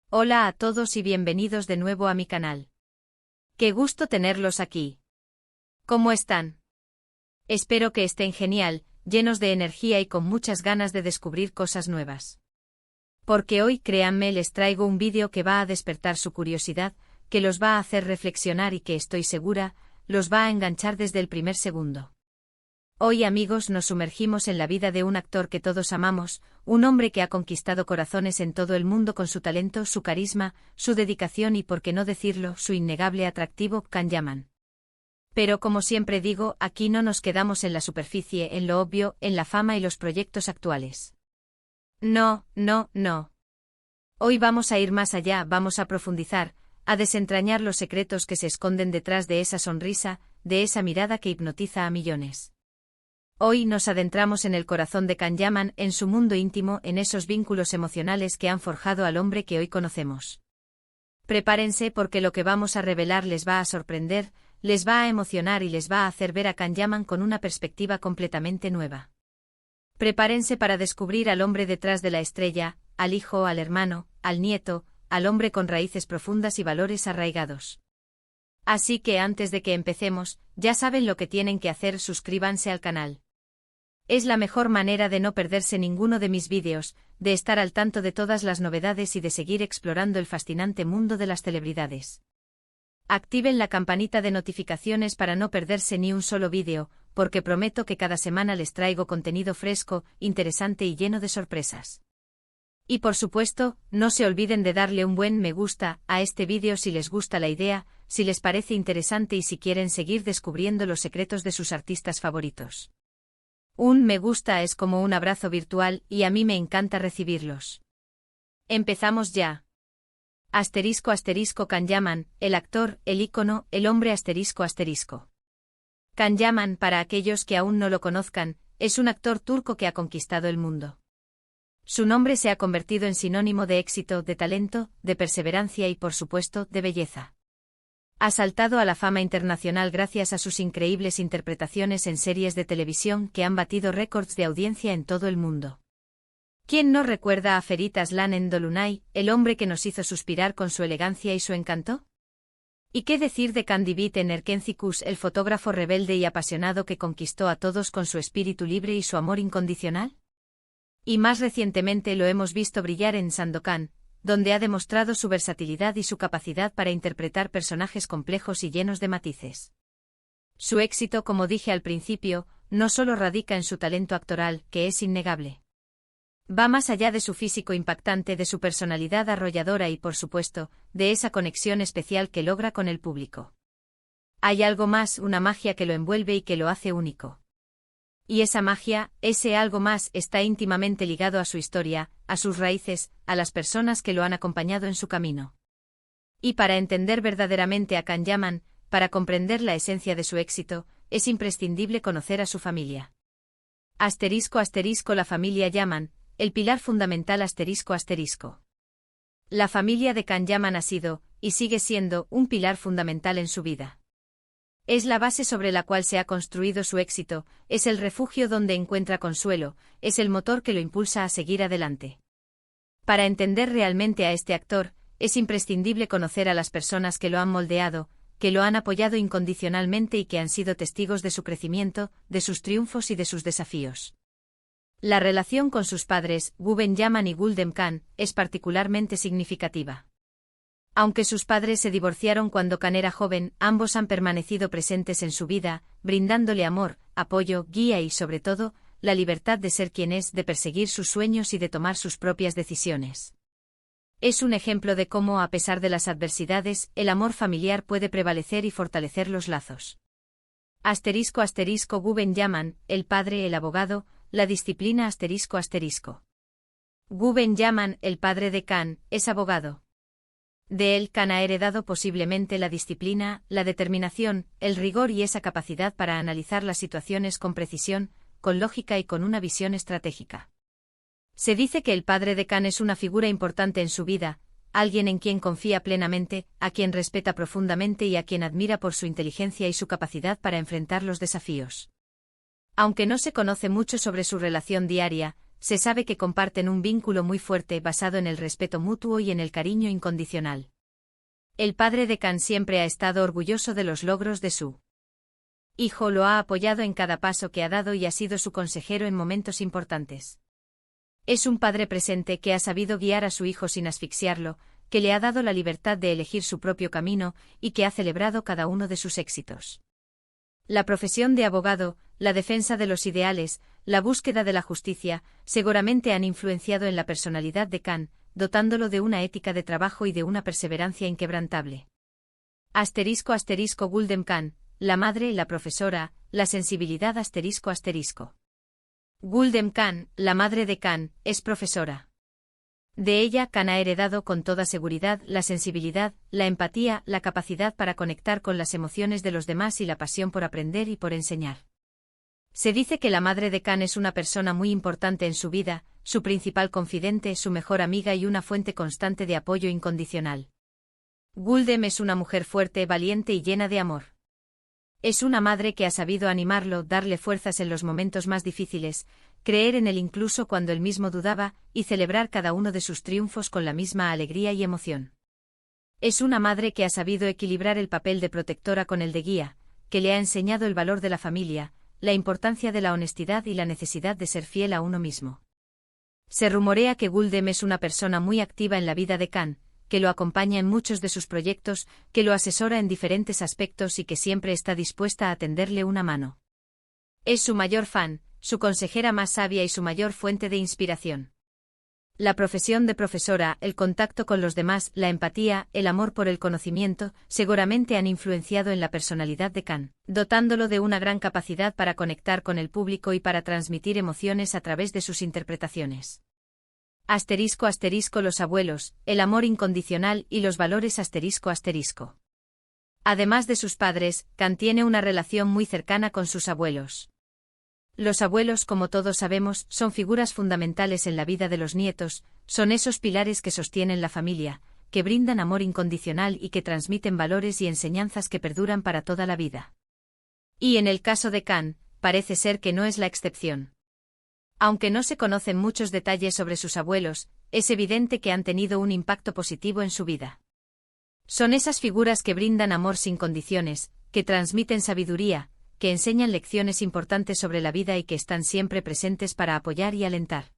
Hola a todos y bienvenidos de nuevo a mi canal. Qué gusto tenerlos aquí. ¿Cómo están? Espero que estén genial, llenos de energía y con muchas ganas de descubrir cosas nuevas. Porque hoy, créanme, les traigo un vídeo que va a despertar su curiosidad, que los va a hacer reflexionar y que estoy segura, los va a enganchar desde el primer segundo. Hoy, amigos, nos sumergimos en la vida de un actor que todos amamos, un hombre que ha conquistado corazones en todo el mundo con su talento, su carisma, su dedicación y, por qué no decirlo, su innegable atractivo, Can Yaman. Pero como siempre digo, aquí no nos quedamos en la superficie, en lo obvio, en la fama y los proyectos actuales. No. Hoy vamos a ir más allá, vamos a profundizar, a desentrañar los secretos que se esconden detrás de esa sonrisa, de esa mirada que hipnotiza a millones. Hoy nos adentramos en el corazón de Can Yaman, en su mundo íntimo, en esos vínculos emocionales que han forjado al hombre que hoy conocemos. Prepárense porque lo que vamos a revelar les va a sorprender, les va a emocionar y les va a hacer ver a Can Yaman con una perspectiva completamente nueva. Prepárense para descubrir al hombre detrás de la estrella, al hijo, al hermano, al nieto, al hombre con raíces profundas y valores arraigados. Así que antes de que empecemos, ya saben lo que tienen que hacer: suscríbanse al canal. Es la mejor manera de no perderse ninguno de mis vídeos, de estar al tanto de todas las novedades y de seguir explorando el fascinante mundo de las celebridades. Activen la campanita de notificaciones para no perderse ni un solo vídeo, porque prometo que cada semana les traigo contenido fresco, interesante y lleno de sorpresas. Y por supuesto, no se olviden de darle un buen me gusta a este vídeo si les gusta la idea, si les parece interesante y si quieren seguir descubriendo los secretos de sus artistas favoritos. Un me gusta es como un abrazo virtual y a mí me encanta recibirlos. Empezamos ya. *** Can Yaman, el actor, el ícono, el hombre ***. Can Yaman, para aquellos que aún no lo conozcan, es un actor turco que ha conquistado el mundo. Su nombre se ha convertido en sinónimo de éxito, de talento, de perseverancia y, por supuesto, de belleza. Ha saltado a la fama internacional gracias a sus increíbles interpretaciones en series de televisión que han batido récords de audiencia en todo el mundo. ¿Quién no recuerda a Ferit Aslan en Dolunay, el hombre que nos hizo suspirar con su elegancia y su encanto? ¿Y qué decir de Can Divit en Erkencikus, el fotógrafo rebelde y apasionado que conquistó a todos con su espíritu libre y su amor incondicional? Y más recientemente lo hemos visto brillar en Sandokan, donde ha demostrado su versatilidad y su capacidad para interpretar personajes complejos y llenos de matices. Su éxito, como dije al principio, no solo radica en su talento actoral, que es innegable. Va más allá de su físico impactante, de su personalidad arrolladora y, por supuesto, de esa conexión especial que logra con el público. Hay algo más, una magia que lo envuelve y que lo hace único. Y esa magia, ese algo más, está íntimamente ligado a su historia, a sus raíces, a las personas que lo han acompañado en su camino. Y para entender verdaderamente a Can Yaman, para comprender la esencia de su éxito, es imprescindible conocer a su familia. ***, la familia Yaman, el pilar fundamental ***. La familia de Can Yaman ha sido, y sigue siendo, un pilar fundamental en su vida. Es la base sobre la cual se ha construido su éxito, es el refugio donde encuentra consuelo, es el motor que lo impulsa a seguir adelante. Para entender realmente a este actor, es imprescindible conocer a las personas que lo han moldeado, que lo han apoyado incondicionalmente y que han sido testigos de su crecimiento, de sus triunfos y de sus desafíos. La relación con sus padres, Guben Yaman y Guldem Can, es particularmente significativa. Aunque sus padres se divorciaron cuando Can era joven, ambos han permanecido presentes en su vida, brindándole amor, apoyo, guía y, sobre todo, la libertad de ser quien es, de perseguir sus sueños y de tomar sus propias decisiones. Es un ejemplo de cómo, a pesar de las adversidades, el amor familiar puede prevalecer y fortalecer los lazos. ***, Guben Yaman, el padre, el abogado, la disciplina ***. Guben Yaman, el padre de Can, es abogado. De él, Can ha heredado posiblemente la disciplina, la determinación, el rigor y esa capacidad para analizar las situaciones con precisión, con lógica y con una visión estratégica. Se dice que el padre de Can es una figura importante en su vida, alguien en quien confía plenamente, a quien respeta profundamente y a quien admira por su inteligencia y su capacidad para enfrentar los desafíos. Aunque no se conoce mucho sobre su relación diaria, se sabe que comparten un vínculo muy fuerte basado en el respeto mutuo y en el cariño incondicional. El padre de Kan siempre ha estado orgulloso de los logros de su hijo, lo ha apoyado en cada paso que ha dado y ha sido su consejero en momentos importantes. Es un padre presente que ha sabido guiar a su hijo sin asfixiarlo, que le ha dado la libertad de elegir su propio camino y que ha celebrado cada uno de sus éxitos. La profesión de abogado, la defensa de los ideales, la búsqueda de la justicia, seguramente han influenciado en la personalidad de Kan, dotándolo de una ética de trabajo y de una perseverancia inquebrantable. *** Gulden Kan, la madre, la profesora, la sensibilidad ***. Gulden Kan, la madre de Kan, es profesora. De ella Kan ha heredado con toda seguridad la sensibilidad, la empatía, la capacidad para conectar con las emociones de los demás y la pasión por aprender y por enseñar. Se dice que la madre de Kan es una persona muy importante en su vida, su principal confidente, su mejor amiga y una fuente constante de apoyo incondicional. Guldem es una mujer fuerte, valiente y llena de amor. Es una madre que ha sabido animarlo, darle fuerzas en los momentos más difíciles, creer en él incluso cuando él mismo dudaba, y celebrar cada uno de sus triunfos con la misma alegría y emoción. Es una madre que ha sabido equilibrar el papel de protectora con el de guía, que le ha enseñado el valor de la familia, la importancia de la honestidad y la necesidad de ser fiel a uno mismo. Se rumorea que Guldem es una persona muy activa en la vida de Kan, que lo acompaña en muchos de sus proyectos, que lo asesora en diferentes aspectos y que siempre está dispuesta a tenderle una mano. Es su mayor fan, su consejera más sabia y su mayor fuente de inspiración. La profesión de profesora, el contacto con los demás, la empatía, el amor por el conocimiento, seguramente han influenciado en la personalidad de Kan, dotándolo de una gran capacidad para conectar con el público y para transmitir emociones a través de sus interpretaciones. *** Los abuelos, el amor incondicional y los valores ***. Además de sus padres, Kan tiene una relación muy cercana con sus abuelos. Los abuelos, como todos sabemos, son figuras fundamentales en la vida de los nietos, son esos pilares que sostienen la familia, que brindan amor incondicional y que transmiten valores y enseñanzas que perduran para toda la vida. Y en el caso de Kan, parece ser que no es la excepción. Aunque no se conocen muchos detalles sobre sus abuelos, es evidente que han tenido un impacto positivo en su vida. Son esas figuras que brindan amor sin condiciones, que transmiten sabiduría, que enseñan lecciones importantes sobre la vida y que están siempre presentes para apoyar y alentar.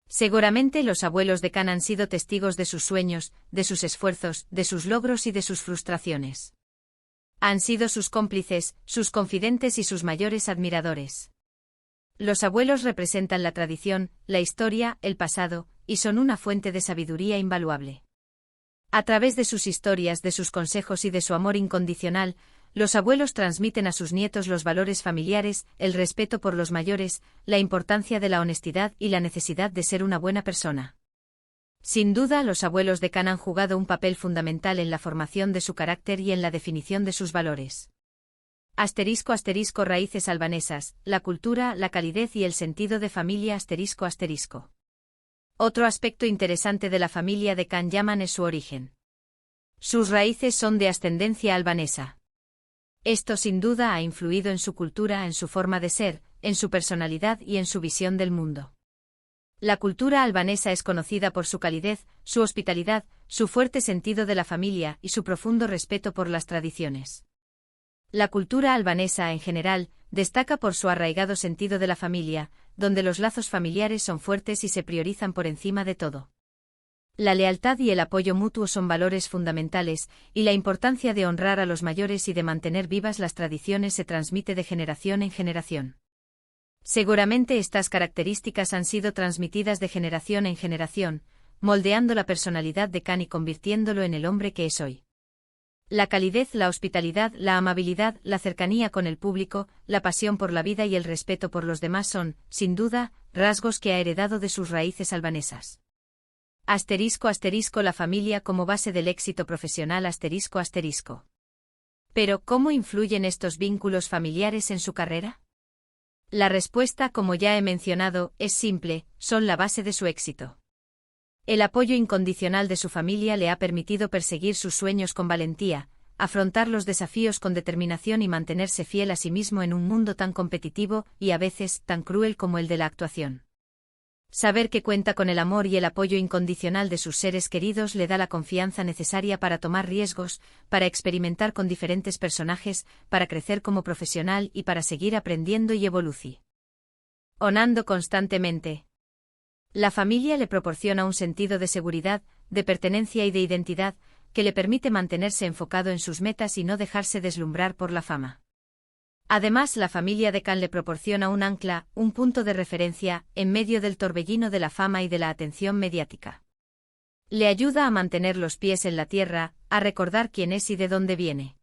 Seguramente los abuelos de Kan han sido testigos de sus sueños, de sus esfuerzos, de sus logros y de sus frustraciones. Han sido sus cómplices, sus confidentes y sus mayores admiradores. Los abuelos representan la tradición, la historia, el pasado, y son una fuente de sabiduría invaluable. A través de sus historias, de sus consejos y de su amor incondicional, los abuelos transmiten a sus nietos los valores familiares, el respeto por los mayores, la importancia de la honestidad y la necesidad de ser una buena persona. Sin duda, los abuelos de Kan han jugado un papel fundamental en la formación de su carácter y en la definición de sus valores. *** Raíces albanesas, la cultura, la calidez y el sentido de familia ***. Otro aspecto interesante de la familia de Kan Yaman es su origen. Sus raíces son de ascendencia albanesa. Esto sin duda ha influido en su cultura, en su forma de ser, en su personalidad y en su visión del mundo. La cultura albanesa es conocida por su calidez, su hospitalidad, su fuerte sentido de la familia y su profundo respeto por las tradiciones. La cultura albanesa en general destaca por su arraigado sentido de la familia, donde los lazos familiares son fuertes y se priorizan por encima de todo. La lealtad y el apoyo mutuo son valores fundamentales, y la importancia de honrar a los mayores y de mantener vivas las tradiciones se transmite de generación en generación. Seguramente estas características han sido transmitidas de generación en generación, moldeando la personalidad de Kan y convirtiéndolo en el hombre que es hoy. La calidez, la hospitalidad, la amabilidad, la cercanía con el público, la pasión por la vida y el respeto por los demás son, sin duda, rasgos que ha heredado de sus raíces albanesas. *** La familia como base del éxito profesional ***. Pero, ¿cómo influyen estos vínculos familiares en su carrera? La respuesta, como ya he mencionado, es simple, son la base de su éxito. El apoyo incondicional de su familia le ha permitido perseguir sus sueños con valentía, afrontar los desafíos con determinación y mantenerse fiel a sí mismo en un mundo tan competitivo y a veces tan cruel como el de la actuación. Saber que cuenta con el amor y el apoyo incondicional de sus seres queridos le da la confianza necesaria para tomar riesgos, para experimentar con diferentes personajes, para crecer como profesional y para seguir aprendiendo y evolucionando constantemente. La familia le proporciona un sentido de seguridad, de pertenencia y de identidad, que le permite mantenerse enfocado en sus metas y no dejarse deslumbrar por la fama. Además, la familia de Khan le proporciona un ancla, un punto de referencia, en medio del torbellino de la fama y de la atención mediática. Le ayuda a mantener los pies en la tierra, a recordar quién es y de dónde viene.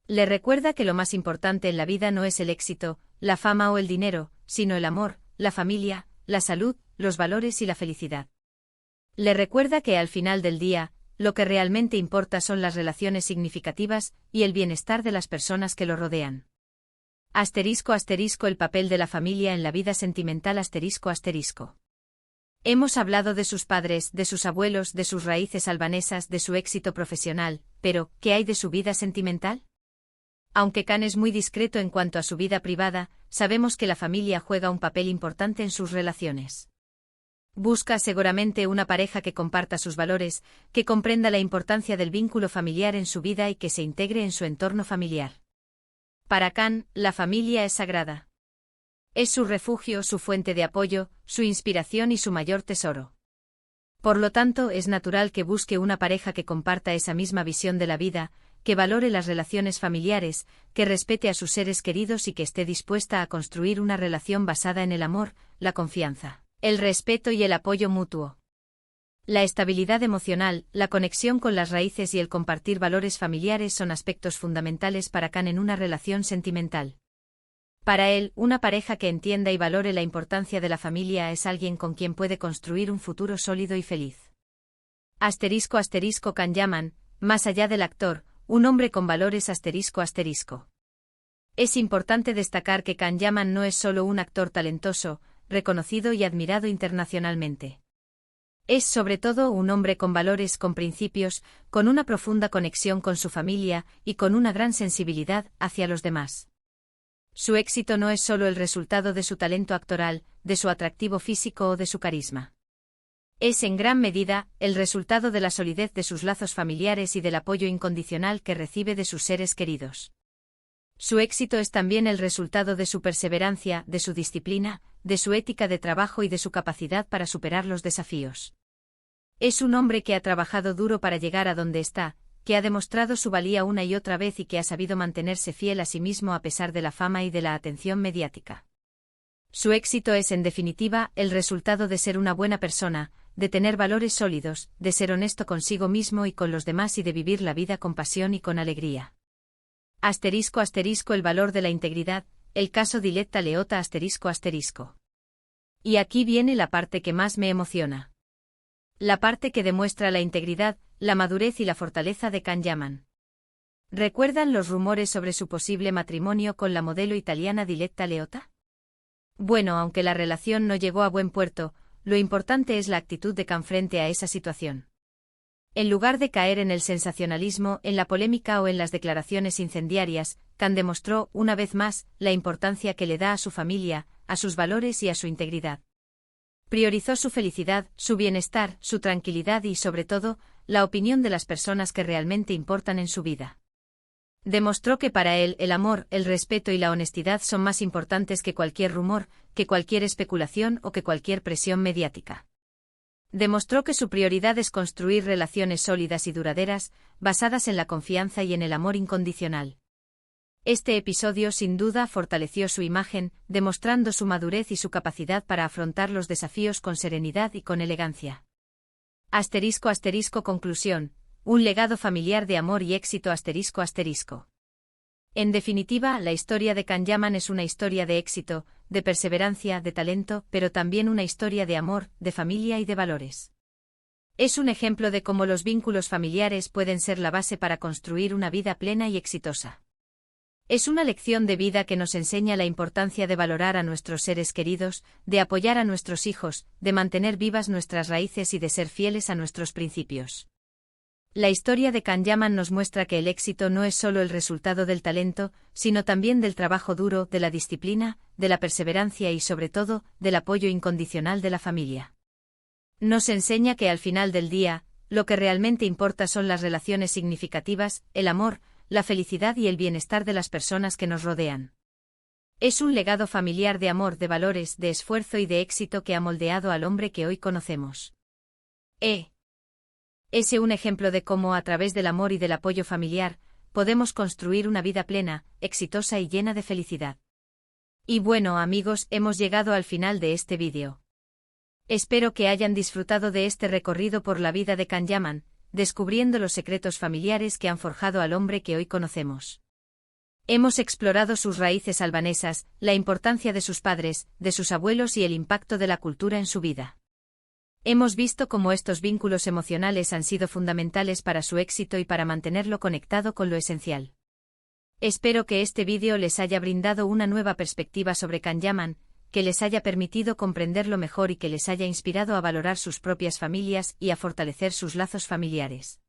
Le recuerda que lo más importante en la vida no es el éxito, la fama o el dinero, sino el amor, la familia, la salud, los valores y la felicidad. Le recuerda que al final del día, lo que realmente importa son las relaciones significativas y el bienestar de las personas que lo rodean. El papel de la familia en la vida sentimental. Hemos hablado de sus padres, de sus abuelos, de sus raíces albanesas, de su éxito profesional, pero, ¿qué hay de su vida sentimental? Aunque Khan es muy discreto en cuanto a su vida privada, sabemos que la familia juega un papel importante en sus relaciones. Busca seguramente una pareja que comparta sus valores, que comprenda la importancia del vínculo familiar en su vida y que se integre en su entorno familiar. Para Khan, la familia es sagrada. Es su refugio, su fuente de apoyo, su inspiración y su mayor tesoro. Por lo tanto, es natural que busque una pareja que comparta esa misma visión de la vida, que valore las relaciones familiares, que respete a sus seres queridos y que esté dispuesta a construir una relación basada en el amor, la confianza, el respeto y el apoyo mutuo. La estabilidad emocional, la conexión con las raíces y el compartir valores familiares son aspectos fundamentales para Khan en una relación sentimental. Para él, una pareja que entienda y valore la importancia de la familia es alguien con quien puede construir un futuro sólido y feliz. Khan Yaman, más allá del actor, un hombre con valores. Es importante destacar que Khan Yaman no es solo un actor talentoso, reconocido y admirado internacionalmente. Es sobre todo un hombre con valores, con principios, con una profunda conexión con su familia y con una gran sensibilidad hacia los demás. Su éxito no es solo el resultado de su talento actoral, de su atractivo físico o de su carisma. Es en gran medida el resultado de la solidez de sus lazos familiares y del apoyo incondicional que recibe de sus seres queridos. Su éxito es también el resultado de su perseverancia, de su disciplina, de su ética de trabajo y de su capacidad para superar los desafíos. Es un hombre que ha trabajado duro para llegar a donde está, que ha demostrado su valía una y otra vez y que ha sabido mantenerse fiel a sí mismo a pesar de la fama y de la atención mediática. Su éxito es, en definitiva, el resultado de ser una buena persona, de tener valores sólidos, de ser honesto consigo mismo y con los demás y de vivir la vida con pasión y con alegría. El valor de la integridad, el caso Diletta Leotta. Y aquí viene la parte que más me emociona. La parte que demuestra la integridad, la madurez y la fortaleza de Khan Yaman. ¿Recuerdan los rumores sobre su posible matrimonio con la modelo italiana Diletta Leotta? Bueno, aunque la relación no llegó a buen puerto, lo importante es la actitud de Khan frente a esa situación. En lugar de caer en el sensacionalismo, en la polémica o en las declaraciones incendiarias, Khan demostró, una vez más, la importancia que le da a su familia, a sus valores y a su integridad. Priorizó su felicidad, su bienestar, su tranquilidad y, sobre todo, la opinión de las personas que realmente importan en su vida. Demostró que para él el amor, el respeto y la honestidad son más importantes que cualquier rumor, que cualquier especulación o que cualquier presión mediática. Demostró que su prioridad es construir relaciones sólidas y duraderas, basadas en la confianza y en el amor incondicional. Este episodio sin duda fortaleció su imagen, demostrando su madurez y su capacidad para afrontar los desafíos con serenidad y con elegancia. Conclusión. Un legado familiar de amor y éxito. En definitiva, la historia de Khan Yaman es una historia de éxito, de perseverancia, de talento, pero también una historia de amor, de familia y de valores. Es un ejemplo de cómo los vínculos familiares pueden ser la base para construir una vida plena y exitosa. Es una lección de vida que nos enseña la importancia de valorar a nuestros seres queridos, de apoyar a nuestros hijos, de mantener vivas nuestras raíces y de ser fieles a nuestros principios. La historia de Can Yaman nos muestra que el éxito no es solo el resultado del talento, sino también del trabajo duro, de la disciplina, de la perseverancia y sobre todo, del apoyo incondicional de la familia. Nos enseña que al final del día, lo que realmente importa son las relaciones significativas, el amor, la felicidad y el bienestar de las personas que nos rodean. Es un legado familiar de amor, de valores, de esfuerzo y de éxito que ha moldeado al hombre que hoy conocemos. Es un ejemplo de cómo, a través del amor y del apoyo familiar, podemos construir una vida plena, exitosa y llena de felicidad. Y bueno, amigos, hemos llegado al final de este vídeo. Espero que hayan disfrutado de este recorrido por la vida de Can Yaman, descubriendo los secretos familiares que han forjado al hombre que hoy conocemos. Hemos explorado sus raíces albanesas, la importancia de sus padres, de sus abuelos y el impacto de la cultura en su vida. Hemos visto cómo estos vínculos emocionales han sido fundamentales para su éxito y para mantenerlo conectado con lo esencial. Espero que este vídeo les haya brindado una nueva perspectiva sobre Can Yaman, que les haya permitido comprenderlo mejor y que les haya inspirado a valorar sus propias familias y a fortalecer sus lazos familiares.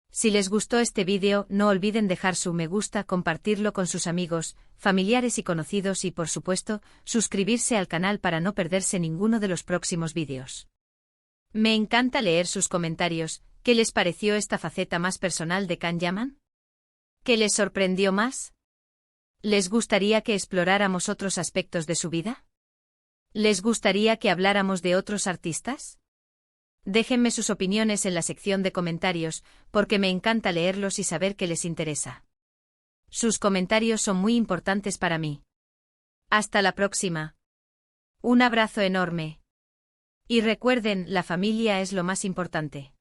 Si les gustó este vídeo, no olviden dejar su me gusta, compartirlo con sus amigos, familiares y conocidos y, por supuesto, suscribirse al canal para no perderse ninguno de los próximos vídeos. Me encanta leer sus comentarios. ¿Qué les pareció esta faceta más personal de Can Yaman? ¿Qué les sorprendió más? ¿Les gustaría que exploráramos otros aspectos de su vida? ¿Les gustaría que habláramos de otros artistas? Déjenme sus opiniones en la sección de comentarios, porque me encanta leerlos y saber qué les interesa. Sus comentarios son muy importantes para mí. Hasta la próxima. Un abrazo enorme. Y recuerden, la familia es lo más importante.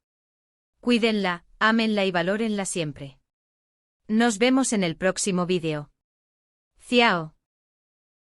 Cuídenla, ámenla y valórenla siempre. Nos vemos en el próximo vídeo. Ciao.